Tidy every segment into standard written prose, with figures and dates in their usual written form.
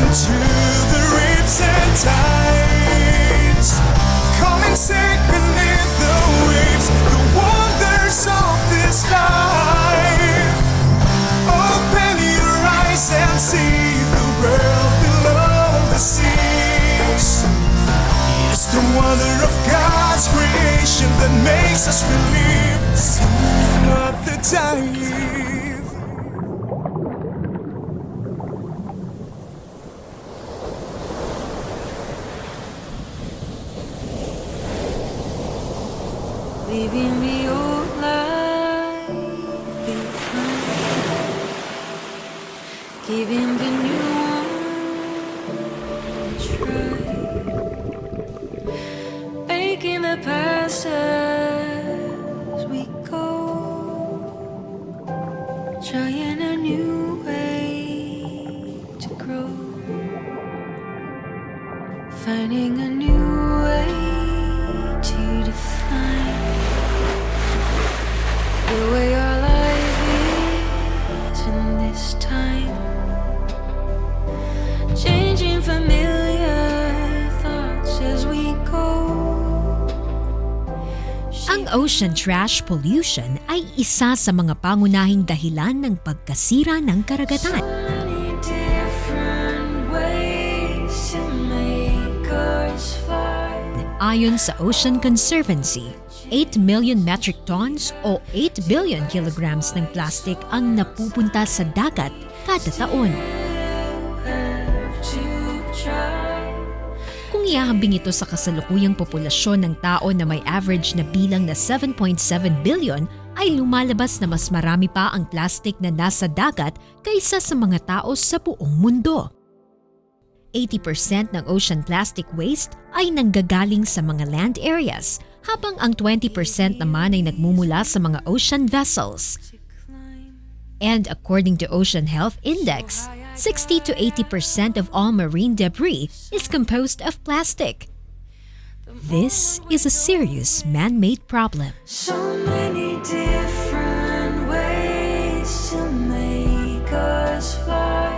to the reefs and tides. Come and sink beneath the waves, the wonders of this life. Open your eyes and see the world below the seas. It is the wonder of God's creation that makes us believe not the dive. Leaving the old life behind, giving the new one a try, making the past as we go, trying a new way to grow, finding a new way to define the way our life is in this time, changing familiar thoughts as we go. Ang ocean trash pollution ay isa sa mga pangunahing dahilan ng pagkasira ng karagatan. Many different ways to make us fly. Ayon sa Ocean Conservancy, 8 million metric tons o 8 billion kilograms ng plastic ang napupunta sa dagat kada taon. Kung ihahambing ito sa kasalukuyang populasyon ng tao na may average na bilang na 7.7 billion, ay lumalabas na mas marami pa ang plastic na nasa dagat kaysa sa mga tao sa buong mundo. 80% ng ocean plastic waste ay nanggagaling sa mga land areas, habang ang 20% naman ay nagmumula sa mga ocean vessels. And according to Ocean Health Index, 60 to 80% of all marine debris is composed of plastic. This is a serious man-made problem. So many different ways to make us fly.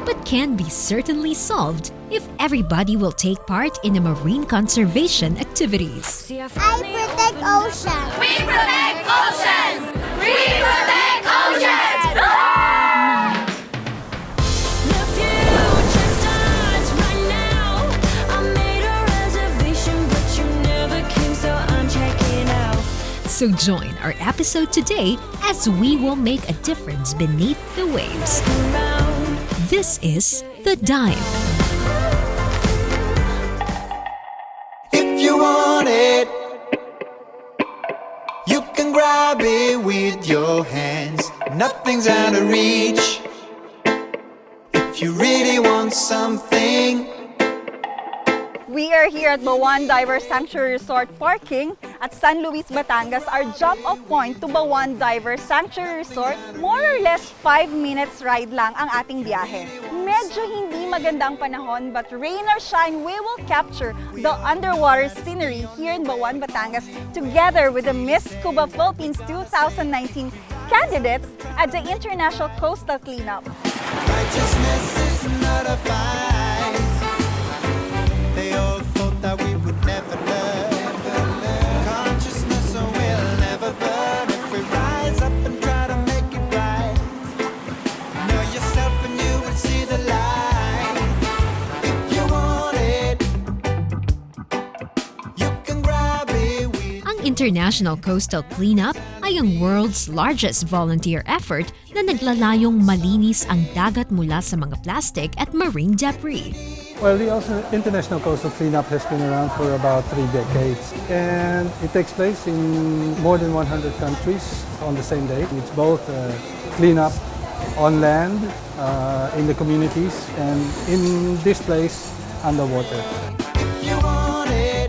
But can be certainly solved if everybody will take part in the marine conservation activities. I protect ocean. We protect oceans! We protect oceans! The future starts right now. I made a reservation, but you never came, so I'm checking out. So join our episode today as we will make a difference beneath the waves. This is The Dive. If you want it, you can grab it with your hands. Nothing's out of reach. If you really want something, We are here at Bauan Diver Sanctuary Resort parking at San Luis, Batangas. Our jump-off point to Bauan Diver Sanctuary Resort, more or less 5 minutes ride lang ang ating biyahe. Medyo hindi maganda ang panahon, but rain or shine, we will capture the underwater scenery here in Bauan, Batangas together with the Miss Scuba Philippines 2019 candidates at the International Coastal Cleanup. righteousness is not a fight. They all thought that we would never learn. Consciousness will never burn if we rise up and try to make it right. Know yourself and you will see the light. If you want it, you can grab it with. Ang International Coastal Cleanup ay ang world's largest volunteer effort na naglalayong malinis ang dagat mula sa mga plastic at marine debris. Well, the International Coastal Cleanup has been around for about 3 decades, and it takes place in more than 100 countries on the same day. It's both cleanup on land, in the communities, and in this place, underwater. If you want it,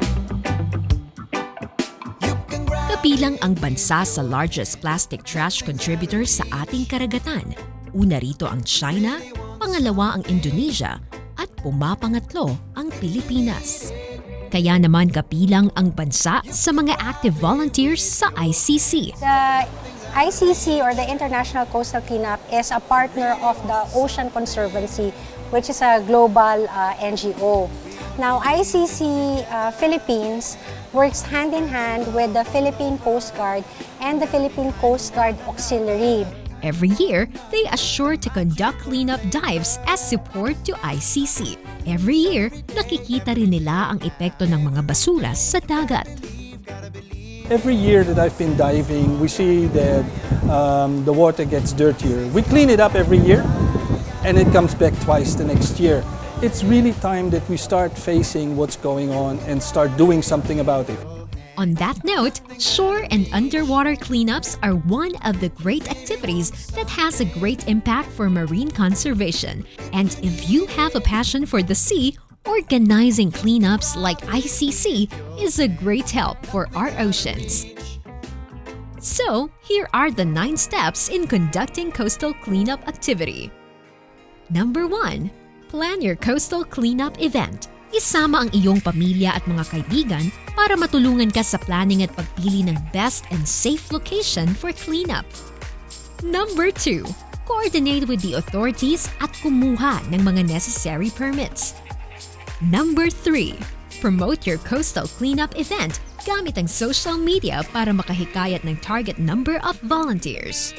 you can grab. Kabilang ang bansa sa largest plastic trash contributor sa ating karagatan. Una rito ang China, pangalawa ang Indonesia, at pumapangatlo ang Pilipinas. Kaya naman kabilang ang bansa sa mga active volunteers sa ICC. The ICC, or the International Coastal Cleanup, is a partner of the Ocean Conservancy, which is a global NGO. Now, ICC Philippines works hand in hand with the Philippine Coast Guard and the Philippine Coast Guard Auxiliary. Every year, they assure to conduct cleanup dives as support to ICC. Every year, nakikita rin nila ang epekto ng mga basura sa dagat. Every year that I've been diving, we see that the water gets dirtier. We clean it up every year, and it comes back twice the next year. It's really time that we start facing what's going on and start doing something about it. On that note, shore and underwater cleanups are one of the great activities that has a great impact for marine conservation. And if you have a passion for the sea, organizing cleanups like ICC is a great help for our oceans. So, here are the 9 steps in conducting coastal cleanup activity. Number 1. Plan your coastal cleanup event. Isama ang iyong pamilya at mga kaibigan para matulungan ka sa planning at pagpili ng best and safe location for cleanup. Number 2. Coordinate with the authorities at kumuha ng mga necessary permits. Number 3. Promote your coastal cleanup event gamit ang social media para makahikayat ng target number of volunteers.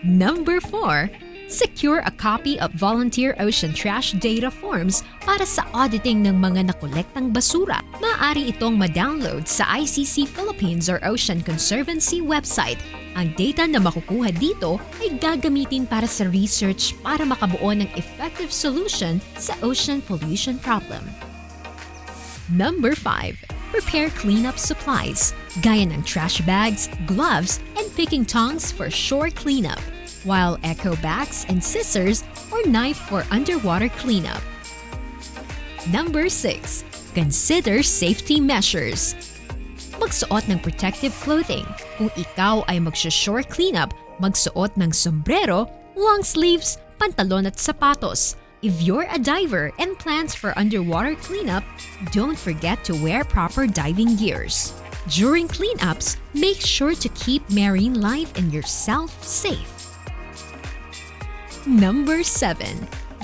Number 4. Secure a copy of volunteer ocean trash data forms para sa auditing ng mga nakolektang basura. Maaari itong ma-download sa ICC Philippines or Ocean Conservancy website. Ang data na makukuha dito ay gagamitin para sa research para makabuo ng effective solution sa ocean pollution problem. Number 5. Prepare cleanup supplies, gaya ng trash bags, gloves, and picking tongs for shore cleanup, while eco bags and scissors or knife for underwater cleanup. Number 6. Consider safety measures. Magsuot ng protective clothing. Kung ikaw ay magsha-shore cleanup, magsuot ng sombrero, long sleeves, pantalon at sapatos. If you're a diver and plans for underwater cleanup, don't forget to wear proper diving gears. During cleanups, make sure to keep marine life and yourself safe. Number 7.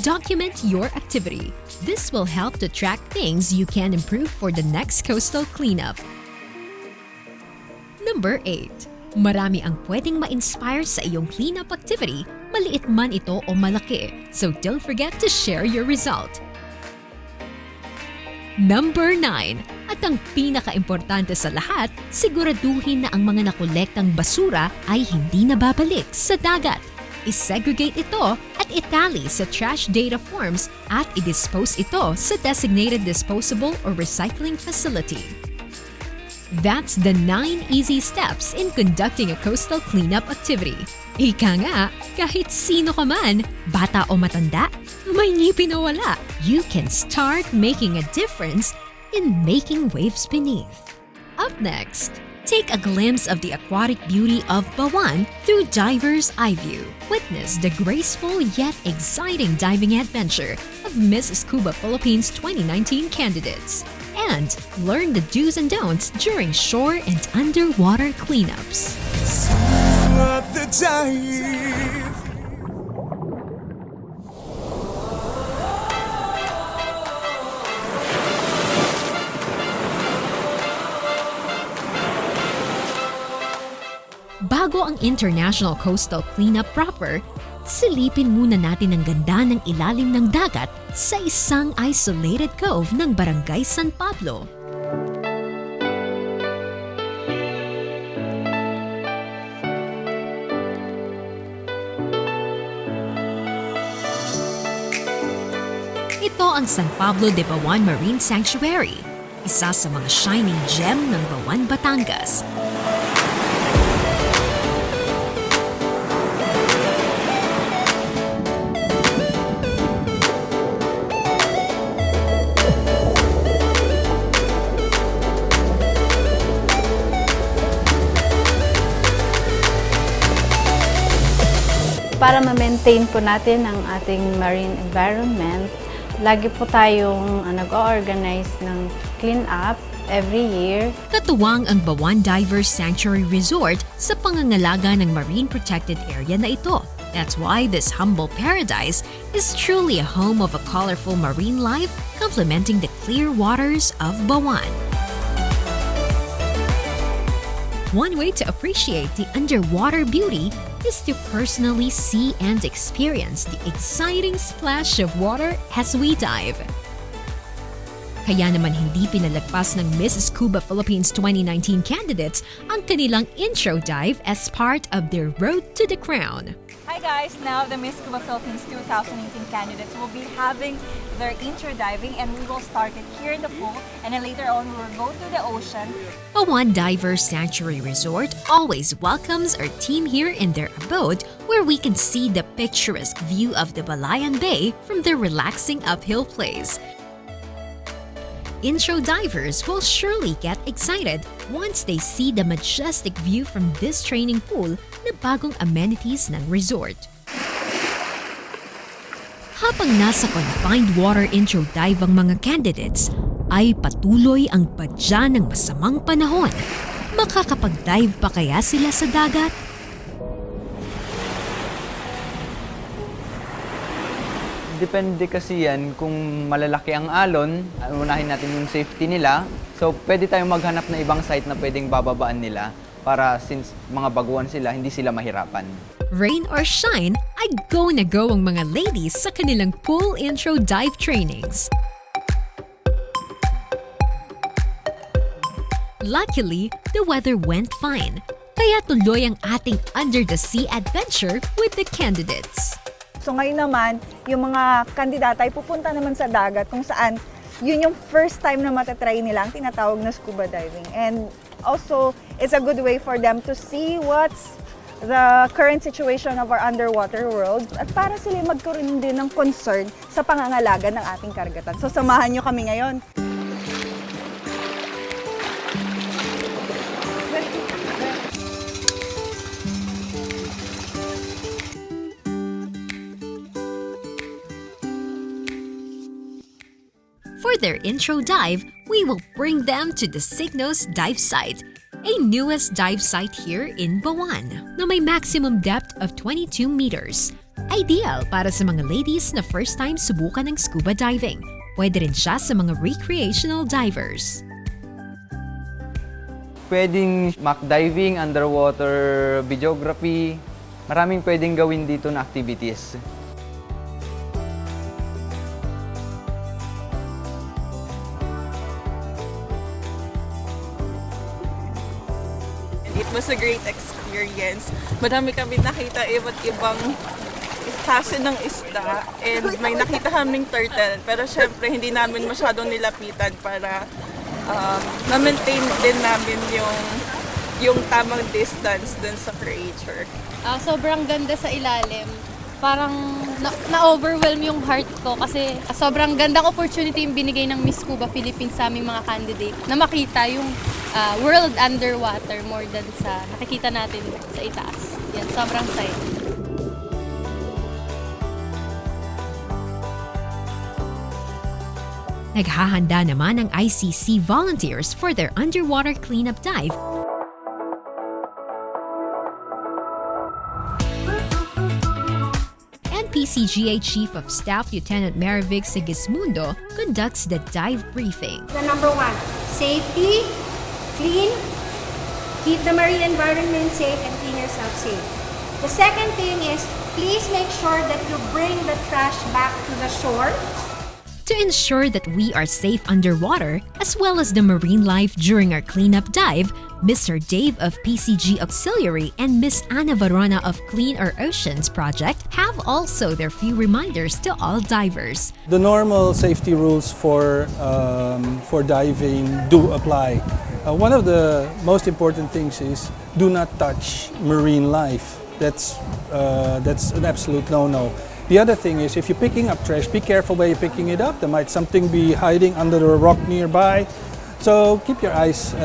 Document your activity. This will help to track things you can improve for the next coastal cleanup. Number 8. Marami ang pwedeng ma-inspire sa iyong cleanup activity, maliit man ito o malaki. So don't forget to share your result. Number 9. At ang pinaka-importante sa lahat, siguraduhin na ang mga nakolektang basura ay hindi nababalik sa dagat. I-segregate ito at itali sa trash data forms at i-dispose ito sa designated disposable or recycling facility. That's the 9 easy steps in conducting a coastal cleanup activity. Ika nga, kahit sino ka man, bata o matanda, may ngipin o wala, you can start making a difference in making waves beneath. Up next, take a glimpse of the aquatic beauty of Bauan through Diver's Eye View. Witness the graceful yet exciting diving adventure of Miss Scuba Philippines 2019 candidates. And learn the do's and don'ts during shore and underwater cleanups. The dive. Bago ang International Coastal Cleanup proper, silipin muna natin ang ganda ng ilalim ng dagat sa isang isolated cove ng Barangay San Pablo. Ito ang San Pablo de Bauan Marine Sanctuary, isa sa mga shining gem ng Bauan, Batangas. Para ma-maintain po natin ang ating marine environment, lagi po tayong nag-organize ng clean up every year. Katuwang ang Bauan Divers Sanctuary Resort sa pangangalaga ng marine protected area na ito. That's why this humble paradise is truly a home of a colorful marine life complementing the clear waters of Bauan. One way to appreciate the underwater beauty is to personally see and experience the exciting splash of water as we dive. Kaya naman hindi pinalagpas ng Miss Scuba Philippines 2019 candidates ang kanilang intro dive as part of their road to the crown. Hi guys! Now the Miss Scuba Philippines 2018 candidates will be having their intro diving, and we will start it here in the pool, and then later on we will go to the ocean. Bauan Divers Sanctuary Resort always welcomes our team here in their abode where we can see the picturesque view of the Balayan Bay from their relaxing uphill place. Intro divers will surely get excited once they see the majestic view from this training pool na bagong amenities ng resort. Habang nasa confined water intro dive ang mga candidates, ay patuloy ang padya ng masamang panahon. Makakapag-dive pa kaya sila sa dagat? Depende kasi yan kung malalaki ang alon, unahin natin yung safety nila. So pwede tayong maghanap na ibang site na pwedeng bababaan nila para since mga baguhan sila, hindi sila mahirapan. Rain or shine, ay go na go ang mga ladies sa kanilang pool intro dive trainings. Luckily, the weather went fine, kaya tuloy ang ating under the sea adventure with the candidates. So ngayon naman, yung mga kandidata ay pupunta naman sa dagat kung saan yun yung first time na matatry nila ang tinatawag na scuba diving. And also, it's a good way for them to see what's the current situation of our underwater world at para sila magkaroon din ng concern sa pangangalaga ng ating karagatan. So samahan nyo kami ngayon. For their intro dive, we will bring them to the Signos Dive Site, a newest dive site here in Bauan na may maximum depth of 22 meters. Ideal para sa mga ladies na first time subukan ng scuba diving. Pwede rin siya sa mga recreational divers. Pwedeng mock diving, underwater videography, maraming pwedeng gawin dito na activities. It was a great experience. Marami kami nakita iba't ibang klase ng isda, and may nakita kaming turtle, pero syempre hindi namin masyadong nilapitan para ma-maintain din namin yung tamang distance dun sa creature. Sobrang ganda sa ilalim. Parang na-overwhelm yung heart ko kasi sobrang gandang opportunity yung binigay ng Miss Scuba Philippines sa aming mga candidate na makita yung world underwater more than sa nakikita natin sa itaas. Yan, sobrang saya. Naghahanda naman ang ICC volunteers for their underwater cleanup dive. PCGA Chief of Staff Lieutenant Marivic Sigismundo conducts the dive briefing. The number one, safety, clean, keep the marine environment safe and clean yourself safe. The second thing is, please make sure that you bring the trash back to the shore. To ensure that we are safe underwater, as well as the marine life during our cleanup dive, Mr. Dave of PCG Auxiliary and Miss Ana Varona of Clean Our Oceans Project have also their few reminders to all divers. The normal safety rules for diving do apply. One of the most important things is do not touch marine life. That's an absolute no-no. The other thing is, if you're picking up trash, be careful where you're picking it up. There might something be hiding under a rock nearby. So keep your eyes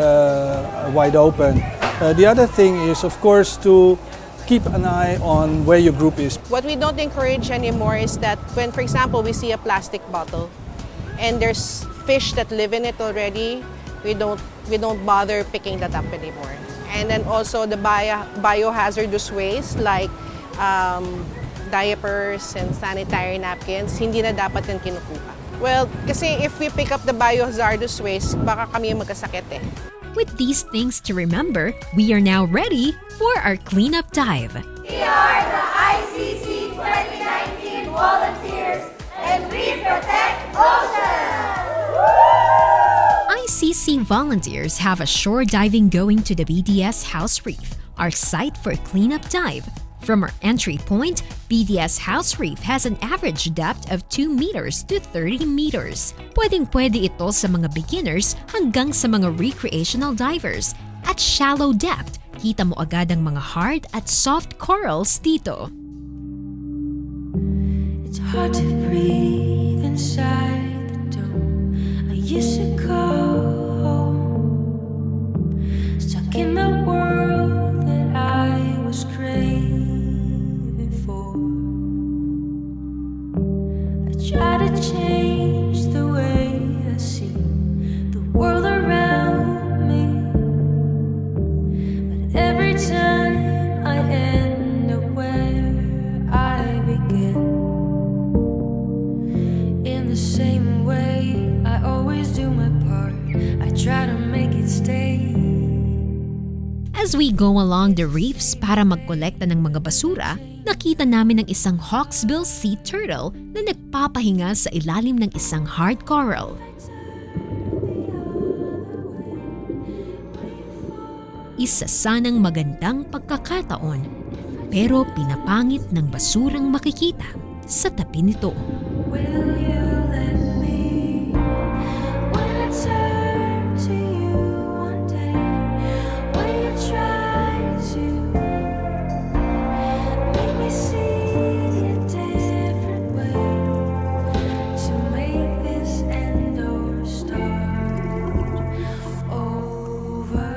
wide open. The other thing is, of course, to keep an eye on where your group is. What we don't encourage anymore is that when, for example, we see a plastic bottle and there's fish that live in it already, we don't bother picking that up anymore. And then also the biohazardous waste like diapers and sanitary napkins, hindi na dapat yan kinukuha. Well, kasi if we pick up the biohazardous waste, baka kami yung magkasakit eh. With these things to remember, we are now ready for our cleanup dive. We are the ICC 2019 volunteers, and we protect oceans! ICC volunteers have a shore diving going to the BDS House Reef, our site for cleanup dive. From our entry point, BDS House Reef has an average depth of 2 meters to 30 meters. Pwedeng-pwede ito sa mga beginners hanggang sa mga recreational divers. At shallow depth, kita mo agad ang mga hard at soft corals dito. It's hard to breathe inside the dome. I used to call home, stuck in the world that I was craving for. I try to change the way I see the world around me, but every time I end up where I begin, in the same way I always do my part, I try to make it stay. As we go along the reefs para magkolekta ng mga basura, nakita namin ang isang hawksbill sea turtle na nagpapahinga sa ilalim ng isang hard coral. Isa sanang magandang pagkakataon, pero pinapangit ng basurang makikita sa tabi nito. Will you let me, when I turn to you one day, will you try to make me see a different way, to make this end or start over?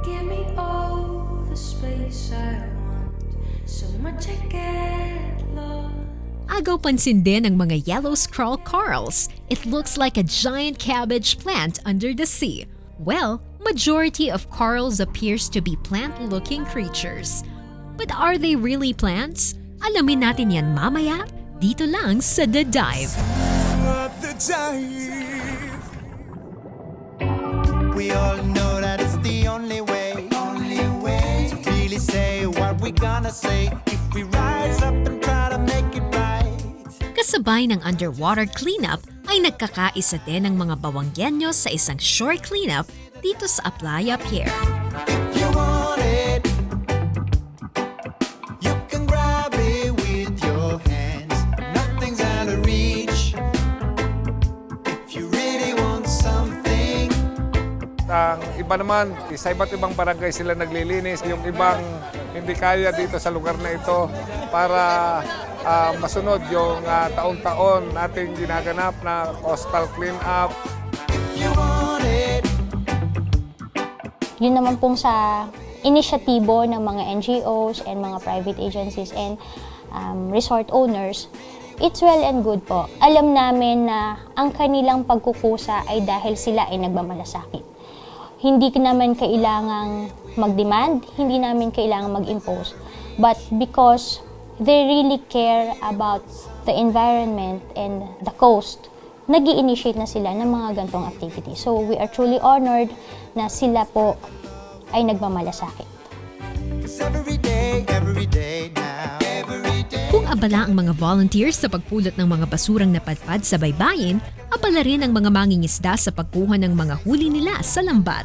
Give me all the space I want, so much I get lost. Agaw pansin din ang mga yellow scroll corals. It looks like a giant cabbage plant under the sea. Well, majority of corals appears to be plant-looking creatures. But are they really plants? Alamin natin yan mamaya, dito lang sa The Dive. The dive. We all know that it's the only way to really say what we gonna say if we rise up and try to make it right. Kasabay ng underwater cleanup ay nagkakaisa din ang mga Bawanggenyo sa isang shore cleanup dito sa Playa Pier. If you want it, you can grab it with your hands. Nothing's out of reach. If you really want something. Ang iba naman, sa iba't ibang barangay sila naglilinis. Yung ibang hindi kaya dito sa lugar na ito para masunod yung taon-taon nating ginaganap na coastal cleanup. You want it. Yun naman pong sa inisyatibo ng mga NGOs and mga private agencies and resort owners, it's well and good po. Alam namin na ang kanilang pagkukusa ay dahil sila ay nagmamalasakit. Hindi naman kailangang mag-demand, hindi namin kailangang mag-impose. But because they really care about the environment and the coast, nag-i-initiate na sila ng mga gantong activities. So we are truly honored na sila po ay nagmamalasakit. Kung abala ang mga volunteers sa pagpulot ng mga basurang napadpad sa baybayin, abala rin ang mga mangingisda sa pagkuha ng mga huli nila sa lambat.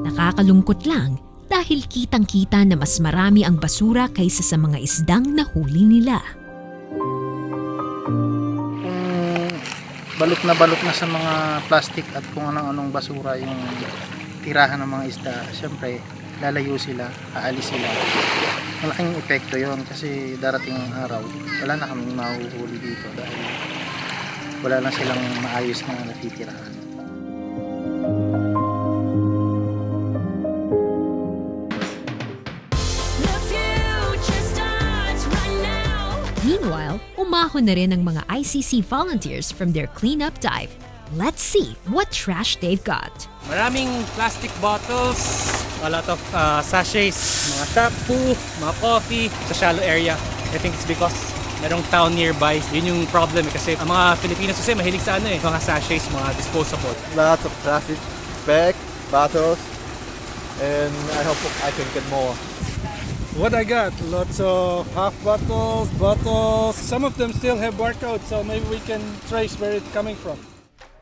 Nakakalungkot lang dahil kitang-kita na mas marami ang basura kaysa sa mga isdang nahuli nila. Balot na sa mga plastic at kung anong basura yung tirahan ng mga isda, syempre lalayo sila, aalis sila. Malaking epekto yon kasi darating ang araw, wala na kaming mahuhuli dito dahil wala na silang maayos na natitirahan. Meanwhile, umahon na rin ang mga ICC volunteers from their cleanup dive. Let's see what trash they've got. Maraming plastic bottles, a lot of sachets, mga shampoo, mga coffee sa shallow area. I think it's because merong town nearby. Yun yung problem kasi ang mga Filipinos kasi mahilig sa mga sachets, mga disposable. Lots of plastic bag, bottles, and I hope I can get more. What I got? Lots of half bottles, bottles. Some of them still have barcodes, so maybe we can trace where it's coming from.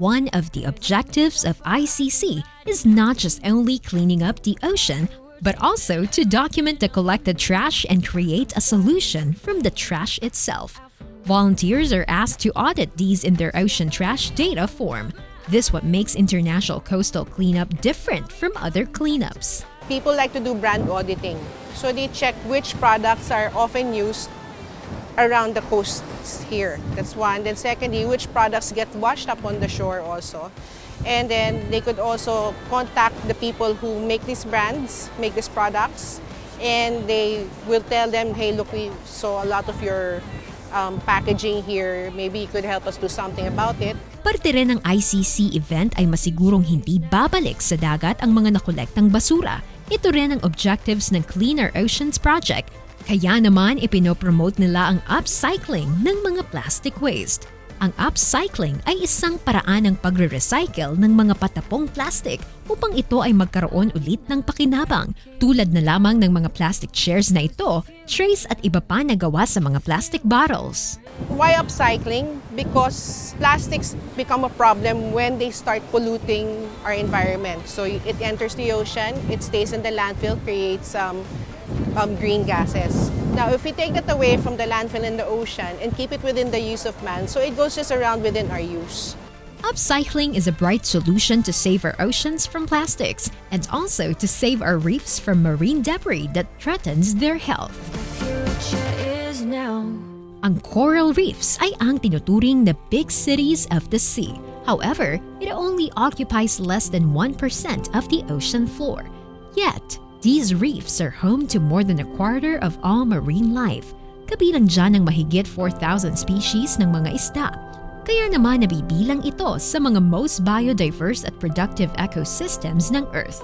One of the objectives of ICC is not just only cleaning up the ocean, but also to document the collected trash and create a solution from the trash itself. Volunteers are asked to audit these in their ocean trash data form. This what makes international coastal cleanup different from other cleanups. People like to do brand auditing. So they check which products are often used around the coasts here. That's one. Then secondly, which products get washed up on the shore also. And then they could also contact the people who make these brands, make these products, and they will tell them, hey, look, we saw a lot of your packaging here. Maybe you could help us do something about it. Parte rin ng ICC event ay masigurong hindi babalik sa dagat ang mga nakolektang basura. Ito rin ang objectives ng Cleaner Oceans Project. Kaya naman ipinopromote nila ang upcycling ng mga plastic waste. Ang upcycling ay isang paraan ng pagre-recycle ng mga patapong plastic upang ito ay magkaroon ulit ng pakinabang. Tulad na lamang ng mga plastic chairs na ito, trays at iba pa na gawa sa mga plastic bottles. Why upcycling? Because plastics become a problem when they start polluting our environment. So it enters the ocean, it stays in the landfill, creates green gases. Now, if we take that away from the landfill and the ocean and keep it within the use of man, so it goes just around within our use. Upcycling is a bright solution to save our oceans from plastics and also to save our reefs from marine debris that threatens their health. Ang coral reefs ay ang tinuturing na big cities of the sea. However, it only occupies less than 1% of the ocean floor. Yet, these reefs are home to more than a quarter of all marine life. Kabilang dyan ang mahigit 4,000 species ng mga isda. Kaya naman nabibilang ito sa mga most biodiverse at productive ecosystems ng Earth.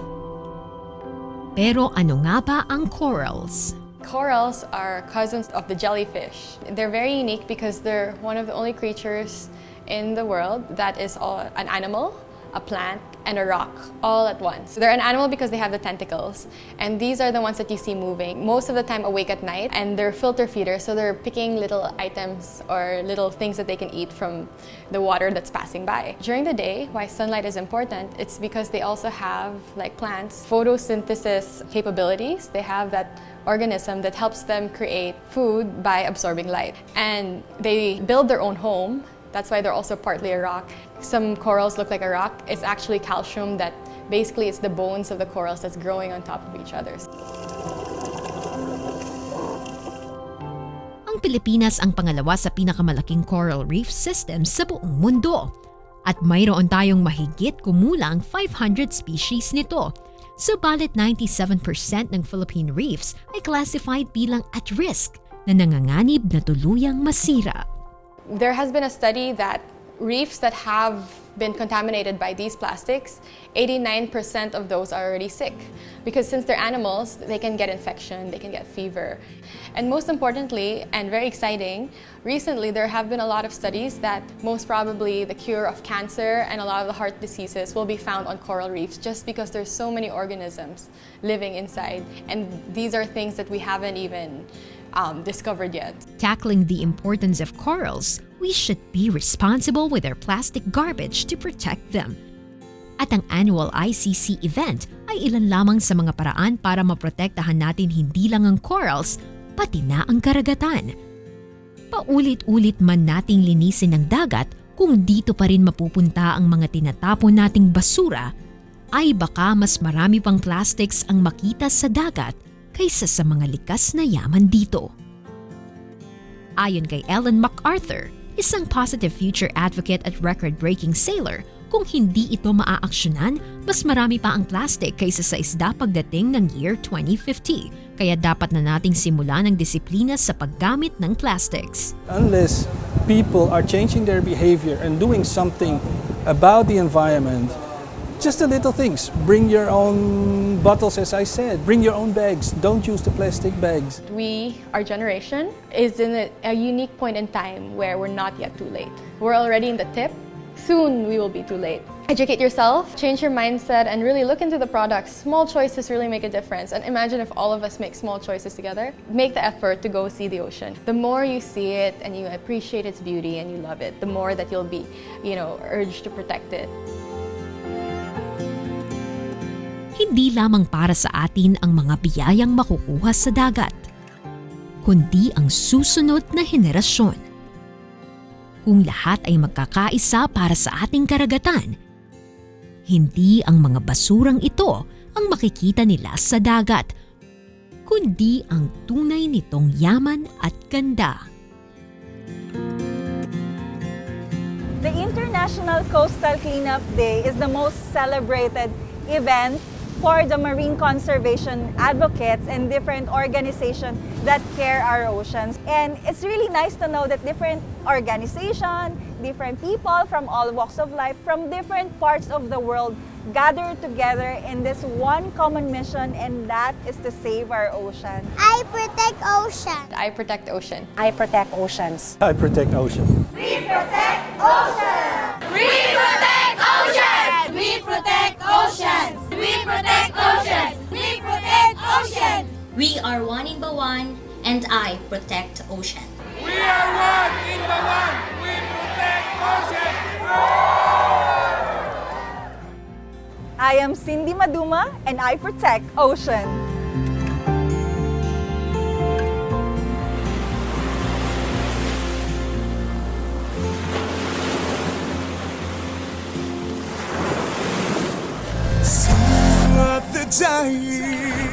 Pero ano nga ba ang corals? Corals are cousins of the jellyfish. They're very unique because they're one of the only creatures in the world that is an animal, a plant, and a rock all at once. They're an animal because they have the tentacles, and these are the ones that you see moving, most of the time awake at night, and they're filter feeders, so they're picking little items or little things that they can eat from the water that's passing by. During the day, why sunlight is important, it's because they also have, like plants, photosynthesis capabilities. They have that organism that helps them create food by absorbing light, and they build their own home. That's why they're also partly a rock. Some corals look like a rock. It's actually calcium that basically it's the bones of the corals that's growing on top of each other. Ang Pilipinas ang pangalawa sa pinakamalaking coral reef system sa buong mundo. At mayroon tayong mahigit kumulang 500 species nito. Subalit 97% ng Philippine reefs ay classified bilang at risk na nanganganib na tuluyang masira. There has been a study that reefs that have been contaminated by these plastics, 89% of those are already sick. Because since they're animals, they can get infection, they can get fever. And most importantly, and very exciting, recently there have been a lot of studies that most probably the cure of cancer and a lot of the heart diseases will be found on coral reefs just because there's so many organisms living inside. And these are things that we haven't even discovered yet. Tackling the importance of corals, we should be responsible with our plastic garbage to protect them. At ang annual ICC event ay ilan lamang sa mga paraan para maprotektahan natin hindi lang ang corals, pati na ang karagatan. Paulit-ulit man nating linisin ang dagat, kung dito pa rin mapupunta ang mga tinatapon nating basura, ay baka mas marami pang plastics ang makita sa dagat kaysa sa mga likas na yaman dito. Ayon kay Ellen MacArthur, isang positive future advocate at record-breaking sailor, Kung hindi ito maaaksyonan, mas marami pa ang plastic kaysa sa isda pagdating ng year 2050. Kaya dapat na nating simulan ang disiplina sa paggamit ng plastics. Unless people are changing their behavior and doing something about the environment, just the little things. Bring your own bottles, as I said. Bring your own bags. Don't use the plastic bags. We, our generation, is in a unique point in time where we're not yet too late. We're already in the tip. Soon we will be too late. Educate yourself, change your mindset, and really look into the products. Small choices really make a difference. And imagine if all of us make small choices together. Make the effort to go see the ocean. The more you see it and you appreciate its beauty and you love it, the more that you'll be, urged to protect it. Hindi lamang para sa atin ang mga biyayang makukuha sa dagat, kundi ang susunod na henerasyon. Kung lahat ay magkakaisa para sa ating karagatan, hindi ang mga basurang ito ang makikita nila sa dagat, kundi ang tunay nitong yaman at ganda. The International Coastal Cleanup Day is the most celebrated event for the marine conservation advocates and different organizations that care our oceans. And it's really nice to know that different organizations, different people from all walks of life, from different parts of the world gather together in this one common mission, and that is to save our ocean. I protect ocean. I protect ocean. I protect oceans. I protect ocean. We protect ocean! We protect ocean! We protect ocean! We protect ocean! We protect ocean! We are one in Bauan, and I protect ocean. We are one in Bauan. We protect ocean. I am Cindy Maduma, and I protect ocean. See what the giant